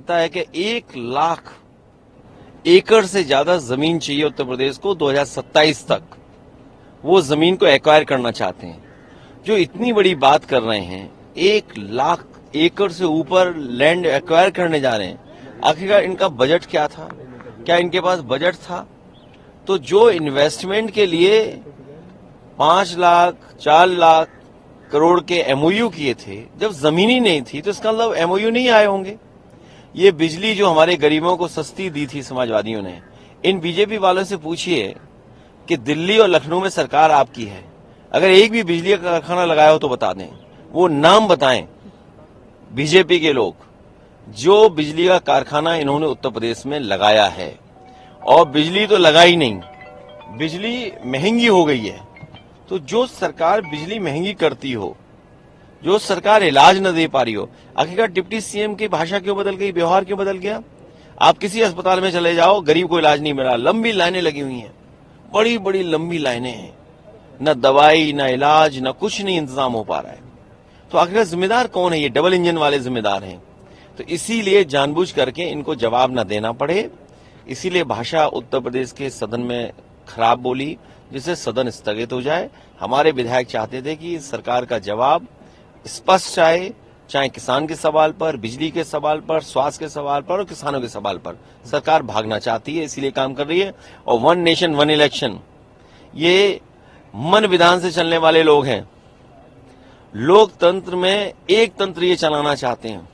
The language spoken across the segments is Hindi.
लगता है कि 1 लाख एकड़ से ज्यादा जमीन चाहिए उत्तर प्रदेश को 2027 तक। वो जमीन को एक्वायर करना चाहते हैं। जो इतनी बड़ी बात कर रहे हैं, 1 लाख एकड़ से ऊपर लैंड एक्वायर करने जा रहे हैं। आखिरकार इनका बजट क्या था? क्या इनके पास बजट था? तो जो इन्वेस्टमेंट के लिए 5 लाख 4 लाख करोड़ के एमओयू किए थे, जब जमीन ही नहीं थी तो इसका मतलब एमओयू नहीं आए होंगे। ये बिजली जो हमारे गरीबों को सस्ती दी थी समाजवादियों ने, इन बीजेपी वालों से पूछिए कि दिल्ली और लखनऊ में सरकार आपकी है, अगर एक भी बिजली का कारखाना लगाया हो तो बता दें, वो नाम बताएं बीजेपी के लोग जो बिजली का कारखाना इन्होंने उत्तर प्रदेश में लगाया है। और बिजली तो लगाई नहीं, बिजली महंगी हो गई है। तो जो सरकार बिजली महंगी करती हो, जो सरकार इलाज न दे पा रही हो, आखिरकार डिप्टी सीएम की भाषा क्यों बदल गई, व्यवहार क्यों बदल गया? आप किसी अस्पताल में चले जाओ, गरीब को इलाज नहीं मिल रहा, लंबी लाइनें लगी हुई हैं, बड़ी बड़ी लंबी लाइनें हैं, न दवाई न इलाज न कुछ नहीं इंतजाम हो पा रहा है। तो आखिरकार जिम्मेदार कौन है? ये डबल इंजन वाले जिम्मेदार हैं। तो इसीलिए जानबूझ करके इनको जवाब न देना पड़े, इसीलिए भाषा उत्तर प्रदेश के सदन में खराब बोली, जिससे सदन स्थगित हो जाए। हमारे विधायक चाहते थे कि सरकार का जवाब स्पष्ट आए, चाहे किसान के सवाल पर, बिजली के सवाल पर, स्वास्थ्य के सवाल पर और किसानों के सवाल पर। सरकार भागना चाहती है, इसीलिए काम कर रही है। और 1 नेशन 1 इलेक्शन, ये मन विधान से चलने वाले लोग हैं। लोकतंत्र में एक तंत्र ये चलाना चाहते हैं,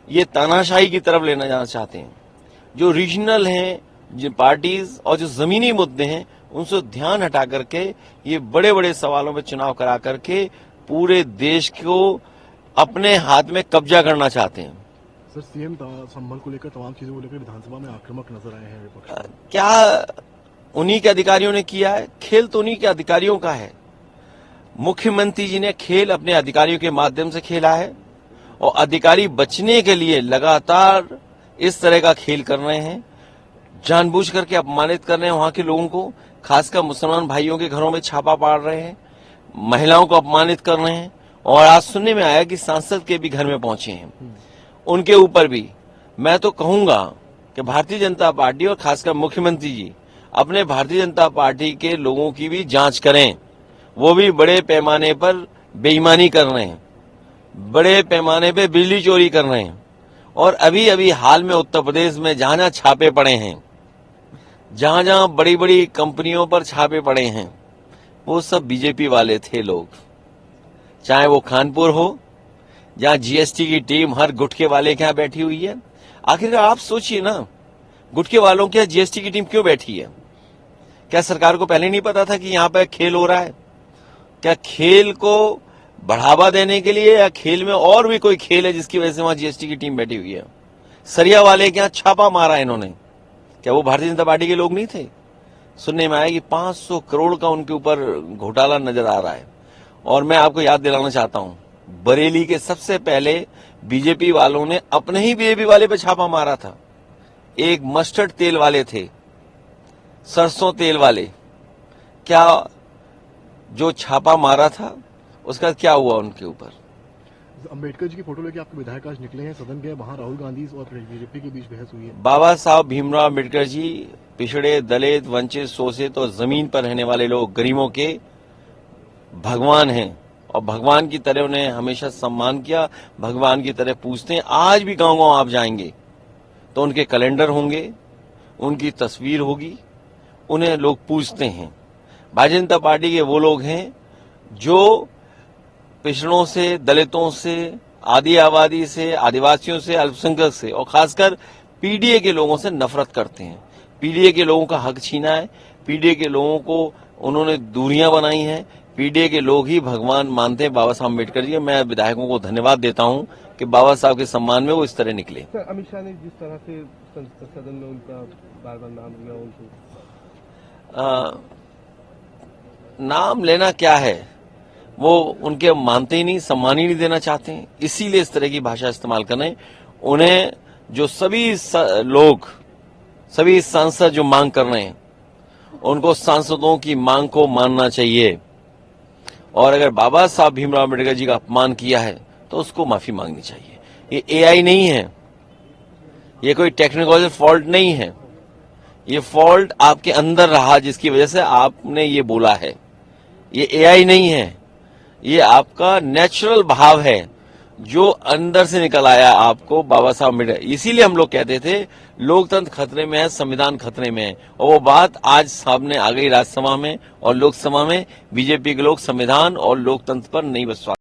ये तानाशाही की तरफ लेना जाना चाहते हैं। जो रीजनल हैं, जो पार्टीज और जो जमीनी मुद्दे हैं, उनसे ध्यान हटा करके ये बड़े बड़े सवालों पर चुनाव करा करके पूरे देश को अपने हाथ में कब्जा करना चाहते हैं। सर, सीएम संभल को लेकर, तमाम चीजों को लेकर विधानसभा में आक्रामक नजर आए हैं विपक्ष। क्या उन्हीं के अधिकारियों ने किया है? खेल तो उन्हीं के अधिकारियों का है। मुख्यमंत्री जी ने खेल अपने अधिकारियों के माध्यम से खेला है और अधिकारी बचने के लिए लगातार इस तरह का खेल कर रहे हैं, जानबूझ करके अपमानित कर रहे हैं वहां के लोगों को, खासकर मुसलमान भाइयों के घरों में छापा पाड़ रहे हैं, महिलाओं को अपमानित कर रहे हैं। और आज सुनने में आया कि सांसद के भी घर में पहुंचे हैं, उनके ऊपर भी। मैं तो कहूंगा कि भारतीय जनता पार्टी और खासकर मुख्यमंत्री जी अपने भारतीय जनता पार्टी के लोगों की भी जांच करें। वो भी बड़े पैमाने पर बेईमानी कर रहे हैं, बड़े पैमाने पे बिजली चोरी कर रहे हैं। और अभी अभी हाल में उत्तर प्रदेश में जहां जहां छापे पड़े हैं, जहां जहां बड़ी बड़ी कंपनियों पर छापे पड़े हैं, वो सब बीजेपी वाले थे लोग। चाहे वो कानपुर हो, जहां जीएसटी की टीम हर गुटखे वाले के यहां बैठी हुई है। आखिरकार आप सोचिए ना, गुटखे वालों के यहां जीएसटी की टीम क्यों बैठी है? क्या सरकार को पहले नहीं पता था कि यहां पर खेल हो रहा है? क्या खेल को बढ़ावा देने के लिए, या खेल में और भी कोई खेल है जिसकी वजह से वहां जीएसटी की टीम बैठी हुई है? सरिया वाले के यहां छापा मारा इन्होंने, क्या वो भारतीय जनता पार्टी के लोग नहीं थे? सुनने में आया कि 500 करोड़ का उनके ऊपर घोटाला नजर आ रहा है। और मैं आपको याद दिलाना चाहता हूं, बरेली के सबसे पहले बीजेपी वालों ने अपने ही बीजेपी वाले पे छापा मारा था। एक मस्टर्ड तेल वाले थे, सरसों तेल वाले। क्या जो छापा मारा था उसका क्या हुआ उनके ऊपर? अंबेडकर जी की फोटो लेके आपके विधायक आज निकले हैं, सदन गए, वहां राहुल गांधी और बीजेपी के बीच बहस हुई है। बाबा साहब भीमराव अम्बेडकर जी पिछड़े, दलित, वंचित, शोषित और जमीन पर रहने वाले लोग, गरीबों के भगवान हैं। और भगवान की तरह उन्हें हमेशा सम्मान किया, भगवान की तरह पूजते हैं। आज भी गांव गांव आप जाएंगे तो उनके कैलेंडर होंगे, उनकी तस्वीर होगी, उन्हें लोग पूजते हैं। भारतीय जनता पार्टी के वो लोग हैं जो पिछड़ों से, दलितों से, आदि आबादी से, आदिवासियों से, अल्पसंख्यक से और खासकर पीडीए के लोगों से नफरत करते हैं। पीडीए के लोगों का हक छीना है, पीडीए के लोगों को उन्होंने दूरियां बनाई हैं। पीडीए के लोग ही भगवान मानते हैं बाबा साहब अम्बेडकर जी। मैं विधायकों को धन्यवाद देता हूं कि बाबा साहब के सम्मान में वो इस तरह निकले। सर, अमित शाह ने जिस तरह से सदन में उनका बार बार नाम लिया, उनको नाम लेना क्या है, वो उनके मानते ही नहीं, सम्मान ही नहीं देना चाहते हैं, इसीलिए इस तरह की भाषा इस्तेमाल कर रहे हैं। उन्हें जो सभी लोग, सभी सांसद जो मांग कर रहे हैं, उनको सांसदों की मांग को मानना चाहिए। और अगर बाबा साहब भीमराव अम्बेडकर जी का अपमान किया है तो उसको माफी मांगनी चाहिए। ये एआई नहीं है, ये कोई टेक्निकल फॉल्ट नहीं है, ये फॉल्ट आपके अंदर रहा जिसकी वजह से आपने ये बोला है। ये एआई नहीं है, ये आपका नेचुरल भाव है जो अंदर से निकल आया आपको बाबा साहब अम्बेडकर। इसीलिए हम लोग कहते थे लोकतंत्र खतरे में है, संविधान खतरे में है, और वो बात आज सामने आ गई राज्यसभा में और लोकसभा में। बीजेपी के लोग संविधान और लोकतंत्र पर नहीं विश्वास